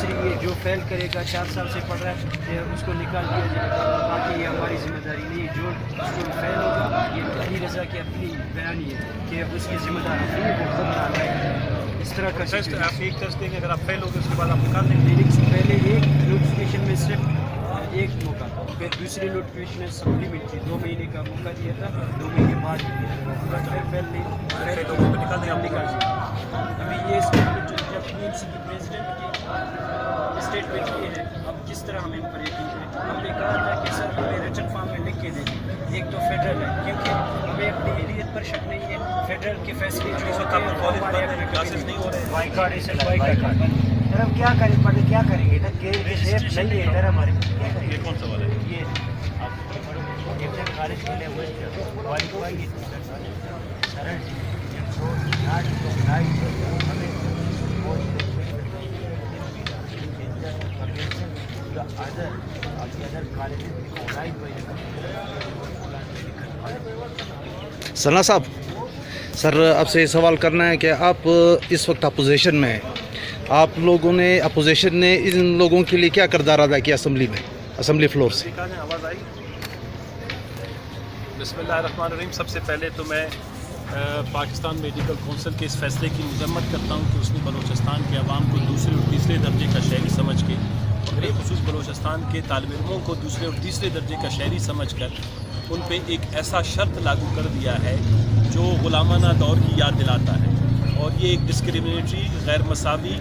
دوسری یہ جو فیل کرے گا 4 سال سے پڑھ رہا ہے کہ اس کو نکال دیا جائے گا، باقی یہ ہماری ذمہ داری نہیں ہے. جو اس کو فیل ہوگا یہ علی رضا کی اپنی بیانی ہے کہ اس کی ذمہ داری نہیں ہے، وہ خود نہ لائے. اس طرح کا ٹیسٹ آپ ایک ٹیسٹ دیں گے، اگر آپ فیل ہو گئے اس کے بعد آپ نکال دیں گے. لیکن پہلے ایک نوٹیفکیشن میں صرف ایک موقع تھا، پھر دوسری نوٹیفکیشن میں سپلیمنٹ تھی، 2 مہینے کا موقع دیا تھا، 2 مہینے بعد پھر فیل نہیں فیل ہو گئے تو نکال دیں گے، آپ نکال دیں گے. ابھی یہ اسٹیٹمنٹ جب پی ایم سی کی پریزیڈنٹ کی اسٹیٹمنٹ یہ ہے، اب کس طرح ہمیں اوپر یقین ہے. ہم نے کہا تھا کہ سر ہمیں ریٹن فارم میں لکھ کے دیں. ایک تو فیڈرل ہے، کیونکہ ہمیں اپنی اہلیت پر شک نہیں ہے. فیڈرل کے فیصلے جو اس وقت آپ کا کالج بند ہے، کلاسز نہیں ہو رہے. سر ہم کیا کریں، پڑھ کیا کریں گے؟ نہیں ہے ادھر ہمارے یہ کون سوال ہے؟ یہ آپ کالج کے لیے کوالیفائی سر سنا صاحب، سر آپ سے یہ سوال کرنا ہے کہ آپ اس وقت اپوزیشن میں ہیں، آپ لوگوں نے اپوزیشن نے ان لوگوں کے لیے کیا کردار ادا کیا اسمبلی میں، اسمبلی فلور سے؟ آواز آئی؟ بسم اللہ الرحمن الرحیم. سب سے پہلے تو میں پاکستان میڈیکل کونسل کے اس فیصلے کی مذمت کرتا ہوں کہ اس نے بلوچستان کے عوام کو دوسرے اور تیسرے درجے کا شہری سمجھ کے، اور بالخصوص بلوچستان کے طالب علموں کو دوسرے اور تیسرے درجے کا شہری سمجھ کر ان پہ ایک ایسا شرط لاگو کر دیا ہے جو غلامانہ دور کی یاد دلاتا ہے. اور یہ ایک ڈسکریمنیٹری، غیر مساوی،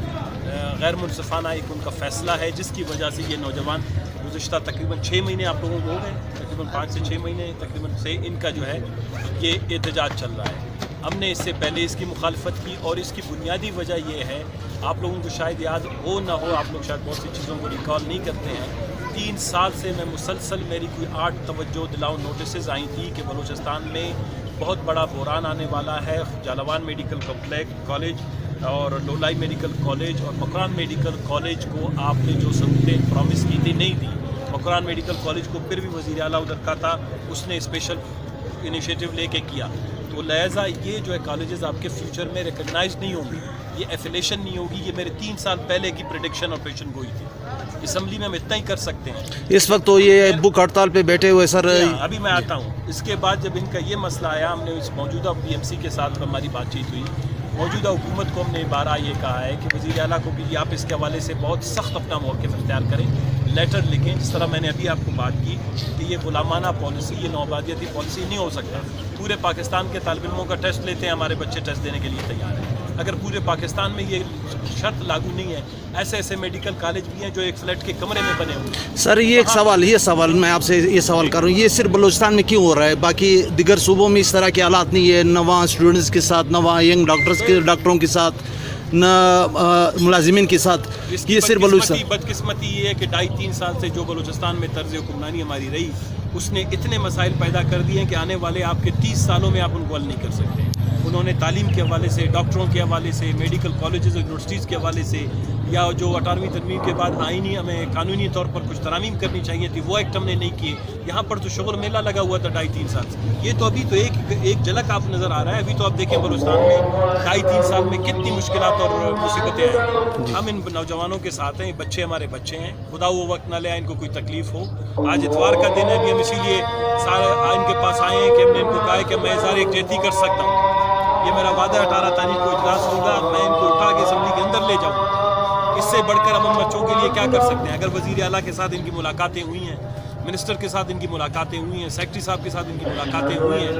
غیر منصفانہ ایک ان کا فیصلہ ہے، جس کی وجہ سے یہ نوجوان گزشتہ تقریباً 6 مہینے آپ لوگوں کو ہو گئے، تقریباً 5 سے 6 مہینے تقریباً سے ان کا جو ہے یہ احتجاج چل رہا ہے. ہم نے اس سے پہلے اس کی مخالفت کی، اور اس کی بنیادی وجہ یہ ہے، آپ لوگوں کو شاید یاد ہو نہ ہو، آپ لوگ شاید بہت سی چیزوں کو ریکال نہیں کرتے ہیں. 3 سال سے میں مسلسل میری کوئی 8 توجہ دلاؤ نوٹسز آئی تھی کہ بلوچستان میں بہت بڑا بحران آنے والا ہے. جالوان میڈیکل کالج اور لولائی میڈیکل کالج اور مکران میڈیکل کالج کو آپ نے جو سہولتیں پرومس کی تھی نہیں دی. مکران میڈیکل کالج کو پھر بھی وزیر اعلیٰ ادھر کا تھا، اس نے اسپیشل انیشیٹو لے کے کیا. تو لہٰذا یہ جو ہے کالجز آپ کے فیوچر میں ریکگنائز نہیں ہوں گی، یہ ایفیلیشن نہیں ہوگی. یہ میرے 3 سال پہلے کی پریڈکشن اور پیشن گوئی تھی. اسمبلی میں ہم اتنا ہی کر سکتے ہیں. اس وقت تو یہ بک ہڑتال پہ بیٹھے ہوئے سر. ابھی میں آتا ہوں. اس کے بعد جب ان کا یہ مسئلہ آیا، ہم نے اس موجودہ پی ایم سی کے ساتھ ہماری بات چیت ہوئی. موجودہ حکومت کو ہم نے بارہا یہ کہا ہے کہ وزیر اعلیٰ کو بھی آپ اس کے حوالے سے بہت سخت اپنا موقف اختیار کریں، لیٹر لکھیں. جس طرح میں نے ابھی آپ کو بات کی کہ یہ غلامانہ پالیسی، یہ نوآبادیاتی پالیسی نہیں ہو سکتا. پورے پاکستان کے طالب علموں کا ٹیسٹ لیتے ہیں، ہمارے بچے ٹیسٹ دینے کے لیے تیار ہیں. اگر پورے پاکستان میں یہ شرط لاگو نہیں ہے، ایسے ایسے میڈیکل کالج بھی ہیں جو ایک فلیٹ کے کمرے میں بنے ہوئے ہیں. سر یہ سوال میں آپ سے یہ سوال کر رہا ہوں، یہ صرف بلوچستان میں کیوں ہو رہا ہے؟ باقی دیگر صوبوں میں اس طرح کے حالات نہیں ہے، نہ وہاں اسٹوڈنٹس کے ساتھ، نہ وہاں ینگ ڈاکٹروں کے ساتھ، نہ ملازمین کے ساتھ. یہ صرف بلوچستان. بدقسمتی یہ ہے کہ 2.5-3 سال سے جو بلوچستان میں طرز حکمرانی ہماری رہی، اس نے اتنے مسائل پیدا کر دیے ہیں کہ آنے والے آپ کے 30 سالوں میں آپ ان کو حل نہیں کر سکتے. انہوں نے تعلیم کے حوالے سے، ڈاکٹروں کے حوالے سے، میڈیکل کالجز اور یونیورسٹیز کے حوالے سے، یا جو 18ویں ترمیم کے بعد آئینی ہمیں قانونی طور پر کچھ ترامیم کرنی چاہیے تھی، وہ ایکٹ ہم نے نہیں کیے. یہاں پر تو شغل میلہ لگا ہوا تھا 2.5-3 سال سے. یہ تو ابھی تو ایک جھلک آپ نظر آ رہا ہے. ابھی تو آپ دیکھیں بلوچستان میں 2.5-3 سال میں کتنی مشکلات اور مصیبتیں آئیں. ہم ان نوجوانوں کے ساتھ ہیں. بچے ہمارے بچے ہیں، خدا وہ وقت نہ لے آئے ان کو کوئی تکلیف ہو. آج اتوار کا دن ہے، ابھی ہم اسی لیے ان کے پاس آئے ہیں کہ ہم نے ان کو کہا ہے کہ میں اظہار یکجہتی کر سکتا ہوں. یہ میرا وعدہ 18 تاریخ کو اجلاس ہوگا، میں ان کو اٹھا کے اسمبلی کے اندر لے جاؤں. اس سے بڑھ کر ہم بچوں کے لیے کیا کر سکتے ہیں؟ اگر وزیر اعلیٰ کے ساتھ ان کی ملاقاتیں ہوئی ہیں، منسٹر کے ساتھ ان کی ملاقاتیں ہوئی ہیں، سیکرٹری صاحب کے ساتھ ان کی ملاقاتیں ہوئی ہیں،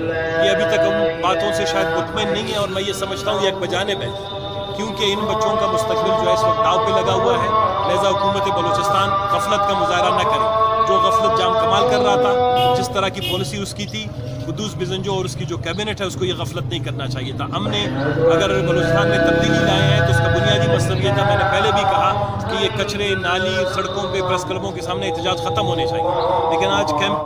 یہ ابھی تک ہم باتوں سے شاید مطمئن نہیں ہیں. اور میں یہ سمجھتا ہوں یہ ایک بجانب ہے، کیونکہ ان بچوں کا مستقبل جو ہے اس وقت داؤ پہ لگا ہوا ہے. لہذا حکومت بلوچستان غفلت کا مظاہرہ نہ کرے. جو غفلت جام کمال کر رہا تھا، جس طرح کی پالیسی اس کی تھی، قدوس بزنجو اور اس کی جو کیبنٹ ہے، اس کو یہ غفلت نہیں کرنا چاہیے تھا. ہم نے اگر بلوچستان میں تبدیلی لائے ہیں تو اس کا بنیادی مقصد یہ تھا، میں نے پہلے بھی کہا کہ یہ کچرے، نالی، سڑکوں پہ، پریس کلبوں کے سامنے احتجاج ختم ہونے چاہیے. لیکن آج کیمپ